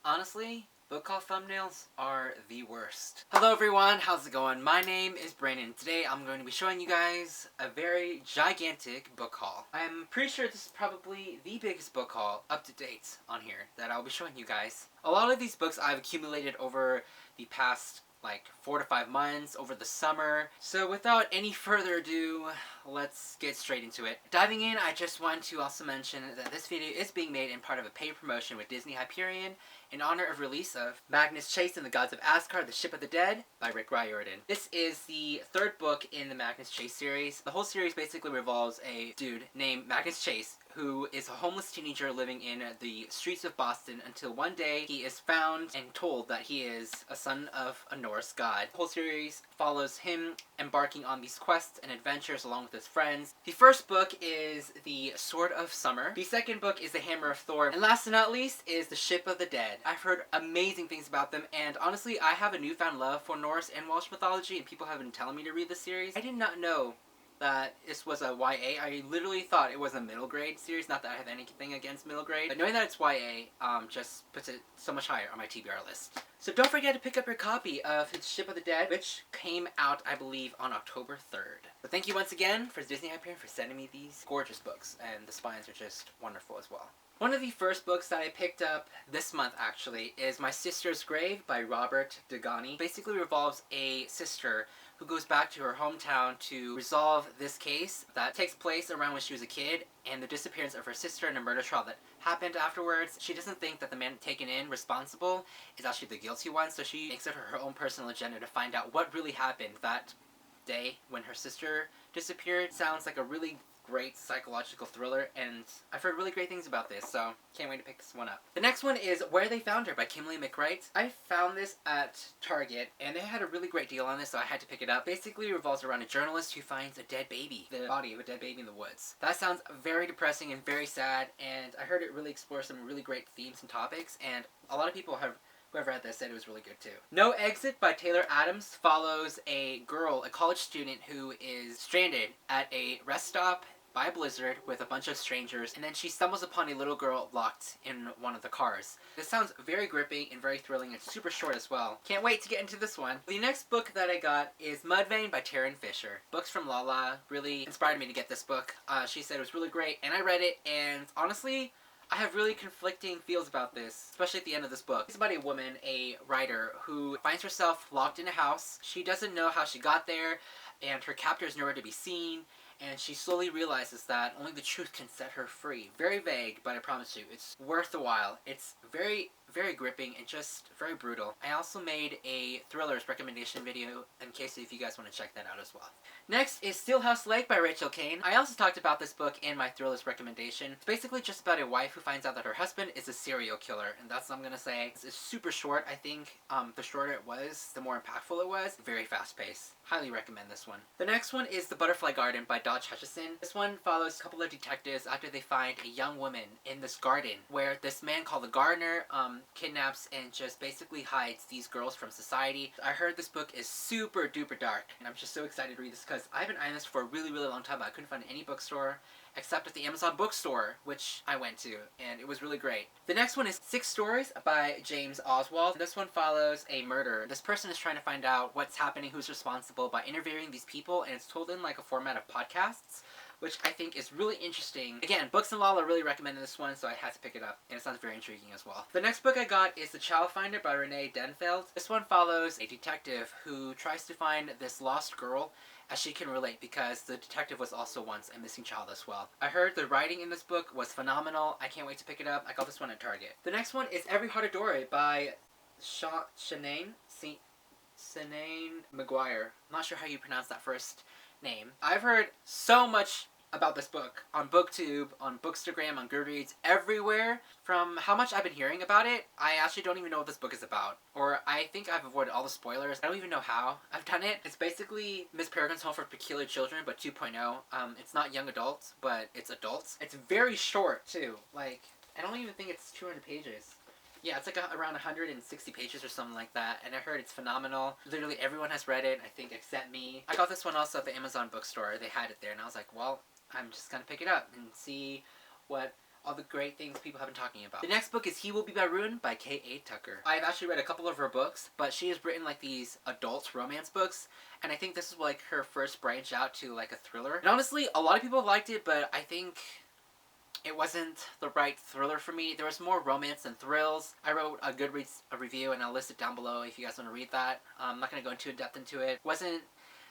Honestly, book haul thumbnails are the worst. Hello everyone, how's it going? My name is Brandon. Today I'm going to be showing you guys a very gigantic book haul. I'm pretty sure this is probably the biggest book haul up to date on here that I'll be showing you guys. A lot of these books I've accumulated over the past 4 to 5 months over the summer. So without any further ado, let's get straight into it. Diving in, I just want to also mention that this video is being made in part of a paid promotion with Disney-Hyperion in honor of release of Magnus Chase and the Gods of Asgard, The Ship of the Dead by Rick Riordan. This is the third book in the Magnus Chase series. The whole series basically revolves a dude named Magnus Chase who is a homeless teenager living in the streets of Boston until one day he is found and told that he is a son of a Norse god. The whole series follows him embarking on these quests and adventures along with his friends. The first book is The Sword of Summer. The second book is The Hammer of Thor. And last but not least is The Ship of the Dead. I've heard amazing things about them, and honestly, I have a newfound love for Norse and Welsh mythology, and people have been telling me to read this series. I did not know that this was a YA. I literally thought it was a middle grade series, not that I have anything against middle grade, but knowing that it's YA just puts it so much higher on my TBR list. So don't forget to pick up your copy of The Ship of the Dead, which came out, I believe, on October 3rd. So thank you once again for Disney-Hyperion for sending me these gorgeous books, and the spines are just wonderful as well. One of the first books that I picked up this month, actually, is My Sister's Grave by Robert Dugoni. Basically revolves a sister who goes back to her hometown to resolve this case that takes place around when she was a kid, and the disappearance of her sister and a murder trial that happened afterwards. She doesn't think that the man taken in responsible is actually the guilty one, so she makes it her own personal agenda to find out what really happened that day when her sister disappeared. Sounds like a really great psychological thriller, and I've heard really great things about this, so can't wait to pick this one up. The next one is Where They Found Her by Kimberly McWright. I found this at Target, and they had a really great deal on this, so I had to pick it up. Basically, it revolves around a journalist who finds a dead baby, the body of a dead baby in the woods. That sounds very depressing and very sad, and I heard it really explore some really great themes and topics, and a lot of people whoever read this said it was really good too. No Exit by Taylor Adams follows a girl, a college student, who is stranded at a rest stop by a blizzard with a bunch of strangers, and then she stumbles upon a little girl locked in one of the cars. This sounds very gripping and very thrilling. It's super short as well. Can't wait to get into this one. The next book that I got is Mudvayne by Taryn Fisher. Books from Lala really inspired me to get this book. She said it was really great, and I read it, and honestly, I have really conflicting feels about this, especially at the end of this book. It's about a woman, a writer, who finds herself locked in a house. She doesn't know how she got there, and her captor is nowhere to be seen, and she slowly realizes that only the truth can set her free. Very vague, but I promise you, it's worth the while. It's very, very gripping and just very brutal. I also made a thrillers recommendation video in case if you guys want to check that out as well. Next is Stillhouse Lake by Rachel Kane. I also talked about this book in my thrillers recommendation. It's basically just about a wife who finds out that her husband is a serial killer, and that's what I'm gonna say. It's super short. I think the shorter it was, the more impactful it was. Very fast paced. Highly recommend this one. The next one is The Butterfly Garden by Dodge Hutchison. This one follows a couple of detectives after they find a young woman in this garden where this man called the gardener kidnaps and just basically hides these girls from society. I heard this book is super duper dark, and I'm just so excited to read this because I've been eyeing this for a really, really long time, but I couldn't find any bookstore except at the Amazon bookstore, which I went to, and it was really great. The next one is 6 Stories by James Oswald. This one follows a murder. This person is trying to find out what's happening, who's responsible, by interviewing these people, and it's told in like a format of podcasts, which I think is really interesting. Again, Books and Lala really recommended this one, so I had to pick it up, and it sounds very intriguing as well. The next book I got is The Child Finder by Renee Denfeld. This one follows a detective who tries to find this lost girl, as she can relate because the detective was also once a missing child as well. I heard the writing in this book was phenomenal. I can't wait to pick it up. I got this one at Target. The next one is Every Heart of Dory by Shanae McGuire. I'm not sure how you pronounce that first name. I've heard so much about this book on BookTube, on Bookstagram, on Goodreads, everywhere. From how much I've been hearing about it, I actually don't even know what this book is about. Or I think I've avoided all the spoilers. I don't even know how I've done it. It's basically Miss Peregrine's Home for Peculiar Children, but 2.0. It's not young adults, but it's adults. It's very short, too. Like, I don't even think it's 200 pages. Yeah, it's like around 160 pages or something like that, and I heard it's phenomenal. Literally everyone has read it, I think, except me. I got this one also at the Amazon bookstore. They had it there, and I was like, well, I'm just gonna pick it up and see what all the great things people have been talking about. The next book is He Will Be My Ruin by K.A. Tucker. I've actually read a couple of her books, but she has written like these adult romance books, and I think this is like her first branch out to like a thriller. And honestly, a lot of people liked it, but I think it wasn't the right thriller for me. There was more romance than thrills. I wrote a Goodreads review, and I'll list it down below if you guys want to read that. I'm not going to go too in depth into it. It wasn't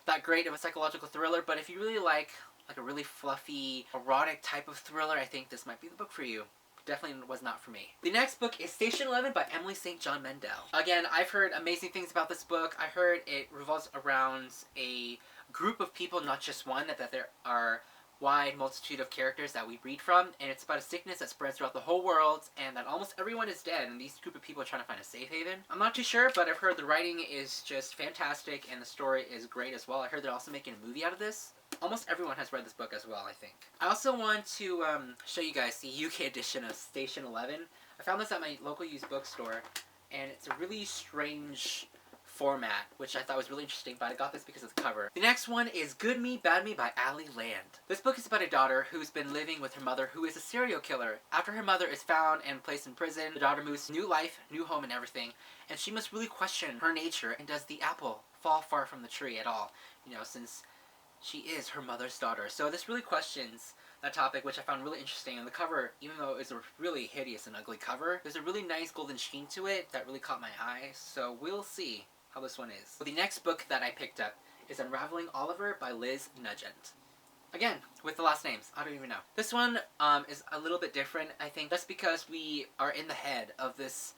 that great of a psychological thriller, but if you really like a really fluffy, erotic type of thriller, I think this might be the book for you. Definitely was not for me. The next book is Station 11 by Emily St. John Mandel. Again, I've heard amazing things about this book. I heard it revolves around a group of people, not just one, that there are wide multitude of characters that we read from, and it's about a sickness that spreads throughout the whole world, and that almost everyone is dead, and these group of people are trying to find a safe haven. I'm not too sure, but I've heard the writing is just fantastic, and the story is great as well. I heard they're also making a movie out of this. Almost everyone has read this book as well, I think. I also want to show you guys the UK edition of Station 11. I found this at my local used bookstore, and it's a really strange format, which I thought was really interesting, but I got this because of the cover. The next one is Good Me, Bad Me by Ali Land. This book is about a daughter who's been living with her mother, who is a serial killer. After her mother is found and placed in prison, the daughter moves to new life, new home and everything, and she must really question her nature, and does the apple fall far from the tree at all? You know, since she is her mother's daughter. So this really questions that topic, which I found really interesting. And the cover, even though it's a really hideous and ugly cover, there's a really nice golden sheen to it that really caught my eye. So we'll see how this one is. Well, the next book that I picked up is Unraveling Oliver by Liz Nugent. Again, with the last names, I don't even know. This one is a little bit different, I think, just because we are in the head of this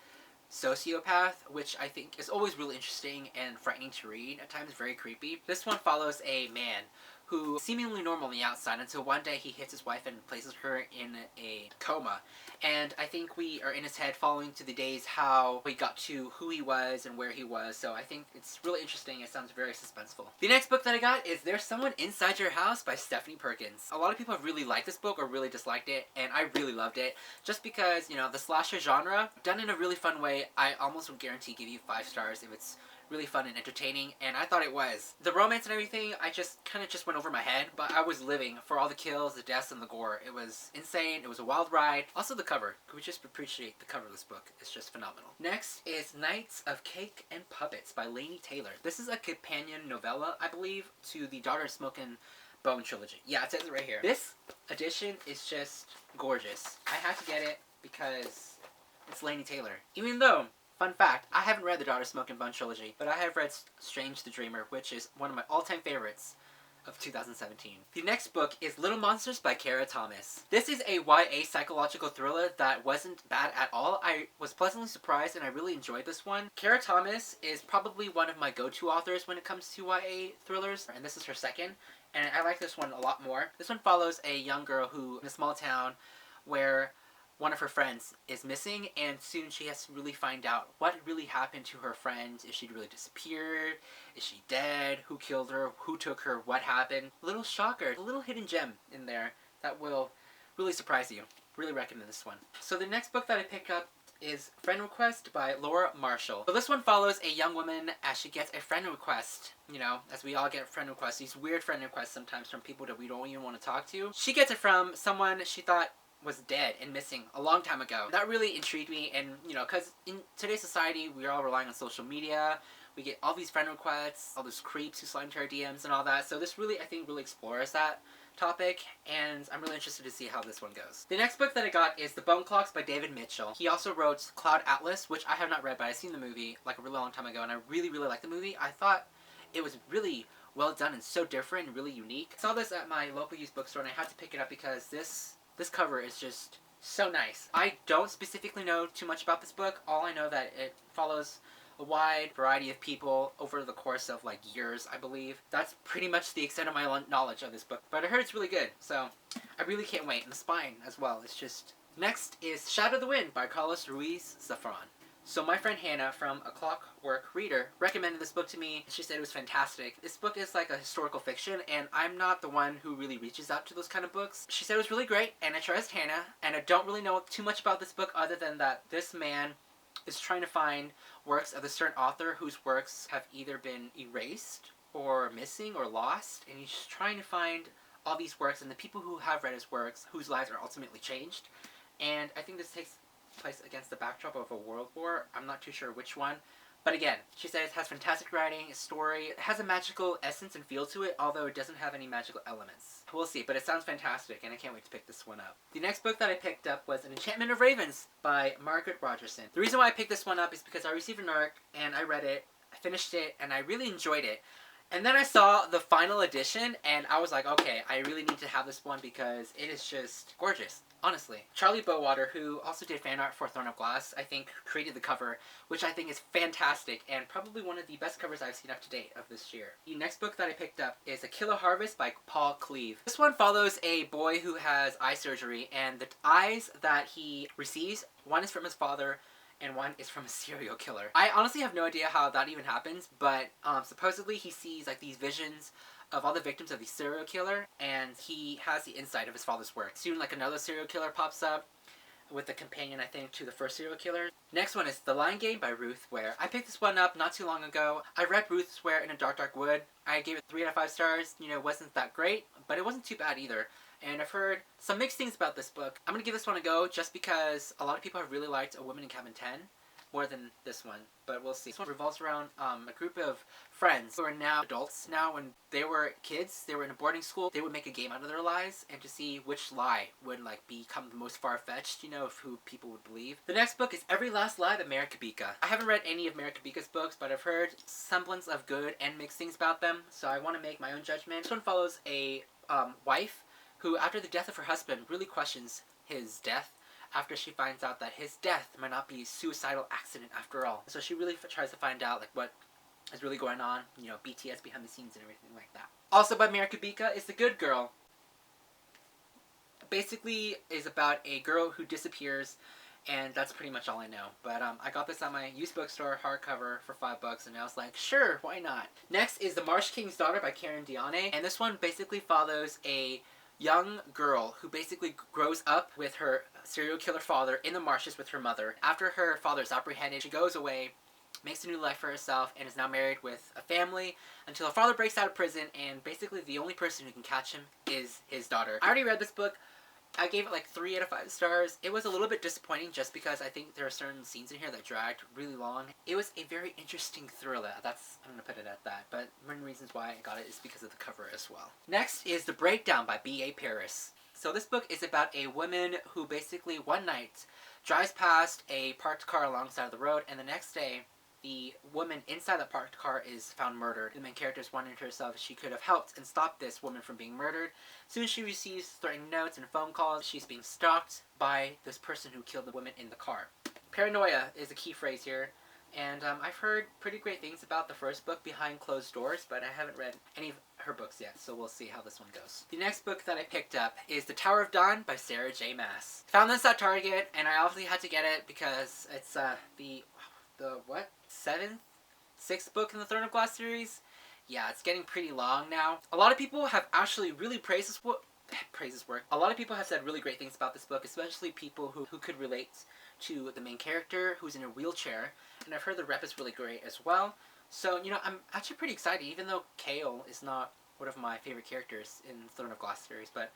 sociopath, which I think is always really interesting and frightening to read, at times very creepy. This one follows a man who seemingly normal on the outside until one day he hits his wife and places her in a coma. And I think we are in his head following to the days how he got to who he was and where he was. So I think it's really interesting. It sounds very suspenseful. The next book that I got is There's Someone Inside Your House by Stephanie Perkins. A lot of people have really liked this book or really disliked it, and I really loved it. Just because, you know, the slasher genre, done in a really fun way, I almost would guarantee give you 5 stars if it's really fun and entertaining, and I thought it was. The romance and everything, I just kind of just went over my head, but I was living for all the kills, the deaths, and the gore. It was insane. It was a wild ride. Also the cover. Could we just appreciate the cover of this book? It's just phenomenal. Next is Knights of Cake and Puppets by Laini Taylor. This is a companion novella, I believe, to the Daughter of Smoke and Bone trilogy. Yeah, it says it right here. This edition is just gorgeous. I had to get it because it's Laini Taylor. Even though, fun fact, I haven't read the Daughter of Smoke and Bone trilogy, but I have read Strange the Dreamer, which is one of my all-time favorites of 2017. The next book is Little Monsters by Kara Thomas. This is a YA psychological thriller that wasn't bad at all. I was pleasantly surprised and I really enjoyed this one. Kara Thomas is probably one of my go-to authors when it comes to YA thrillers, and this is her second, and I like this one a lot more. This one follows a young girl who, in a small town where one of her friends is missing, and soon she has to really find out what really happened to her friend. Is she really disappeared? Is she dead? Who killed her? Who took her? What happened? A little shocker, a little hidden gem in there that will really surprise you. Really recommend this one. So the next book that I picked up is Friend Request by Laura Marshall. So this one follows a young woman as she gets a friend request. You know, as we all get friend requests, these weird friend requests sometimes from people that we don't even want to talk to. She gets it from someone she thought was dead and missing a long time ago. That really intrigued me, and you know, because in today's society we're all relying on social media. We get all these friend requests, all those creeps who slide into our DMs and all that. So this really, I think, really explores that topic, and I'm really interested to see how this one goes. The next book that I got is The Bone Clocks by David Mitchell. He also wrote Cloud Atlas, which I have not read, but I've seen the movie like a really long time ago, and I really, really liked the movie. I thought it was really well done and so different and really unique. I saw this at my local used bookstore, and I had to pick it up because this cover is just so nice. I don't specifically know too much about this book. All I know that it follows a wide variety of people over the course of like years, I believe. That's pretty much the extent of my knowledge of this book. But I heard it's really good, so I really can't wait. And the spine as well. It's just... Next is Shadow the Wind by Carlos Ruiz Zafran. So my friend Hannah from A Clockwork Reader recommended this book to me. She said it was fantastic. This book is like a historical fiction, and I'm not the one who really reaches out to those kind of books. She said it was really great, and I trust Hannah, and I don't really know too much about this book other than that this man is trying to find works of a certain author whose works have either been erased or missing or lost, and he's trying to find all these works and the people who have read his works whose lives are ultimately changed. and I think this takes place against the backdrop of a world war. I'm not too sure which one. But again, she says it has fantastic writing, a story, it has a magical essence and feel to it, although it doesn't have any magical elements. We'll see, but it sounds fantastic, and I can't wait to pick this one up. The next book that I picked up was An Enchantment of Ravens by Margaret Rogerson. The reason why I picked this one up is because I received an ARC, and I read it, I finished it, and I really enjoyed it. And then I saw the final edition, and I was like, okay, I really need to have this one because it is just gorgeous. Honestly. Charlie Bowater, who also did fan art for Throne of Glass, I think created the cover, which I think is fantastic and probably one of the best covers I've seen up to date of this year. The next book that I picked up is A Killer Harvest by Paul Cleave. This one follows a boy who has eye surgery, and the eyes that he receives, one is from his father, and one is from a serial killer. I honestly have no idea how that even happens, but supposedly he sees like these visions of all the victims of the serial killer, and he has the insight of his father's work. Soon, like, another serial killer pops up with the companion, I think, to the first serial killer. Next one is The Lion Game by Ruth Ware. I picked this one up not too long ago. I read Ruth Ware in a Dark Dark Wood. I gave it 3 out of 5 stars. You know, it wasn't that great, but it wasn't too bad either. And I've heard some mixed things about this book. I'm going to give this one a go just because a lot of people have really liked A Woman in Cabin 10 more than this one, but we'll see. This one revolves around a group of friends who are now adults. Now, when they were kids, they were in a boarding school, they would make a game out of their lives and to see which lie would like become the most far-fetched, you know, of who people would believe. The next book is Every Last Lie by Mary Kubica. I haven't read any of Mary Kubica's books, but I've heard semblance of good and mixed things about them, so I want to make my own judgment. This one follows a wife who, after the death of her husband, really questions his death after she finds out that his death might not be a suicidal accident after all. So she really tries to find out like what is really going on, you know, BTS behind the scenes and everything like that. Also by Mary Kubica is The Good Girl. Basically is about a girl who disappears, and that's pretty much all I know. But I got this at my used bookstore, hardcover, for $5, and I was like, sure, why not? Next is The Marsh King's Daughter by Karen Diane, and this one basically follows a young girl who basically grows up with her serial killer father in the marshes with her mother. After her father is apprehended, she goes away, makes a new life for herself, and is now married with a family until her father breaks out of prison, and basically the only person who can catch him is his daughter. I already read this book. I gave it like 3 out of 5 stars. It was a little bit disappointing just because I think there are certain scenes in here that dragged really long. It was a very interesting thriller. I'm going to put it at that. But one of the reasons why I got it is because of the cover as well. Next is The Breakdown by B.A. Paris. So this book is about a woman who basically one night drives past a parked car alongside the road, and the next day the woman inside the parked car is found murdered. The main character is wondering to herself if she could have helped and stopped this woman from being murdered. Soon she receives threatening notes and phone calls. She's being stalked by this person who killed the woman in the car. Paranoia is a key phrase here, and I've heard pretty great things about the first book, Behind Closed Doors, but I haven't read any of her books yet, so we'll see how this one goes. The next book that I picked up is The Tower of Dawn by Sarah J. Maas. Found this at Target, and I obviously had to get it because it's the 6th book in the Throne of Glass series. Yeah, it's getting pretty long now. A lot of people have actually really praised this work. A lot of people have said really great things about this book, especially people who could relate to the main character who's in a wheelchair, and I've heard the rep is really great as well. So, you know, I'm actually pretty excited, even though Kale is not one of my favorite characters in the Throne of Glass series, but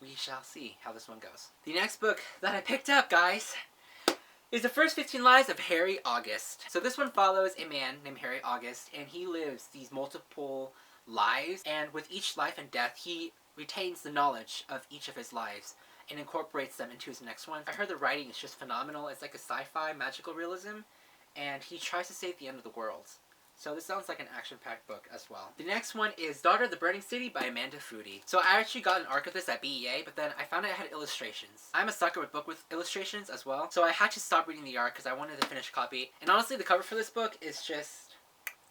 we shall see how this one goes. The next book that I picked up, guys, is The First 15 Lives of Harry August. So this one follows a man named Harry August, and he lives these multiple lives, and with each life and death, he retains the knowledge of each of his lives and incorporates them into his next one. I heard the writing is just phenomenal. It's like a sci-fi magical realism, and he tries to save the end of the world. So this sounds like an action-packed book as well. The next one is Daughter of the Burning City by Amanda Foody. So I actually got an arc of this at BEA, but then I found it had illustrations. I'm a sucker with book with illustrations as well, so I had to stop reading the arc because I wanted to finish a copy. And honestly, the cover for this book is just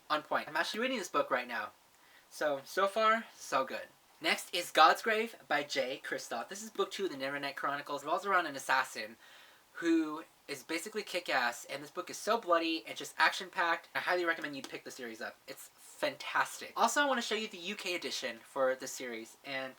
on point. I'm actually reading this book right now. So far, so good. Next is God's Grave by Jay Kristoff. This is book 2 of the Nevernight Chronicles. It revolves around an assassin who is basically kick-ass, and this book is so bloody and just action-packed. I highly recommend you pick the series up. It's fantastic. Also, I want to show you the UK edition for the series, and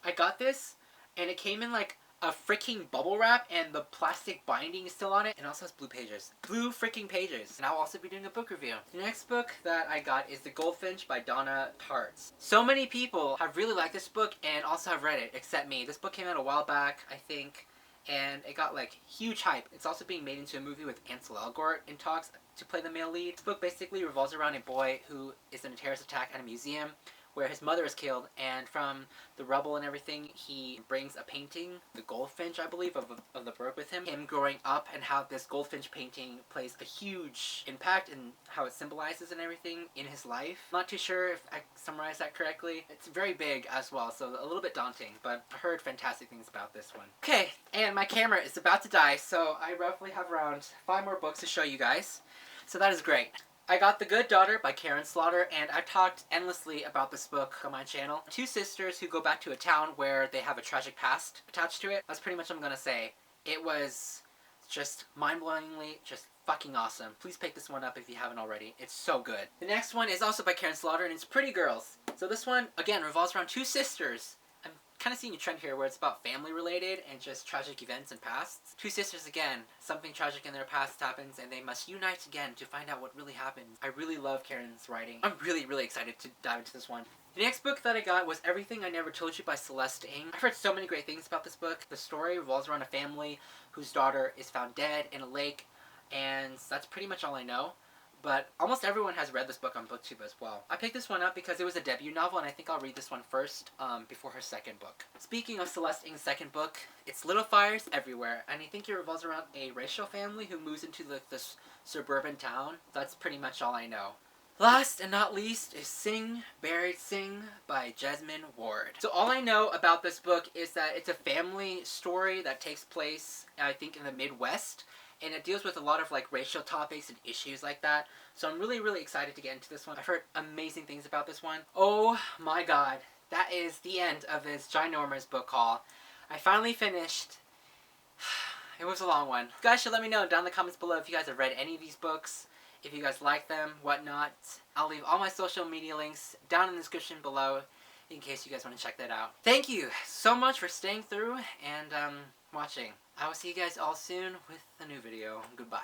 I got this, and it came in like a freaking bubble wrap, and the plastic binding is still on it, and also has blue pages. Blue freaking pages. And I'll also be doing a book review. The next book that I got is The Goldfinch by Donna Tartt. So many people have really liked this book and also have read it, except me. This book came out a while back, I think, and it got like huge hype. It's also being made into a movie with Ansel Elgort in talks to play the male lead. This book basically revolves around a boy who is in a terrorist attack at a museum where his mother is killed, and from the rubble and everything, he brings a painting, the Goldfinch, I believe, of the bird with him. Him growing up and how this Goldfinch painting plays a huge impact in how it symbolizes and everything in his life. I'm not too sure if I summarized that correctly. It's very big as well, so a little bit daunting, but I heard fantastic things about this one. Okay, and my camera is about to die, so I roughly have around 5 more books to show you guys. So that is great. I got The Good Daughter by Karen Slaughter, and I've talked endlessly about this book on my channel. 2 sisters who go back to a town where they have a tragic past attached to it. That's pretty much what I'm gonna say. It was just mind-blowingly just fucking awesome. Please pick this one up if you haven't already. It's so good. The next one is also by Karen Slaughter, and it's Pretty Girls. So this one, again, revolves around 2 sisters. I'm kind of seeing a trend here where it's about family related and just tragic events and pasts. 2 sisters again, something tragic in their past happens and they must unite again to find out what really happened. I really love Karen's writing. I'm really excited to dive into this one. The next book that I got was Everything I Never Told You by Celeste Ng. I've heard so many great things about this book. The story revolves around a family whose daughter is found dead in a lake, and that's pretty much all I know. But almost everyone has read this book on BookTube as well. I picked this one up because it was a debut novel, and I think I'll read this one first before her second book. Speaking of Celeste Ng's second book, it's Little Fires Everywhere, and I think it revolves around a racial family who moves into this suburban town. That's pretty much all I know. Last and not least is Singh, Buried Singh by Jasmine Ward. So all I know about this book is that it's a family story that takes place, I think, in the Midwest. And it deals with a lot of like racial topics and issues like that. So I'm really excited to get into this one. I've heard amazing things about this one. Oh my god. That is the end of this ginormous book haul. I finally finished. It was a long one. You guys should let me know down in the comments below if you guys have read any of these books, if you guys like them, whatnot. I'll leave all my social media links down in the description below in case you guys want to check that out. Thank you so much for staying through and watching. I will see you guys all soon with a new video. Goodbye.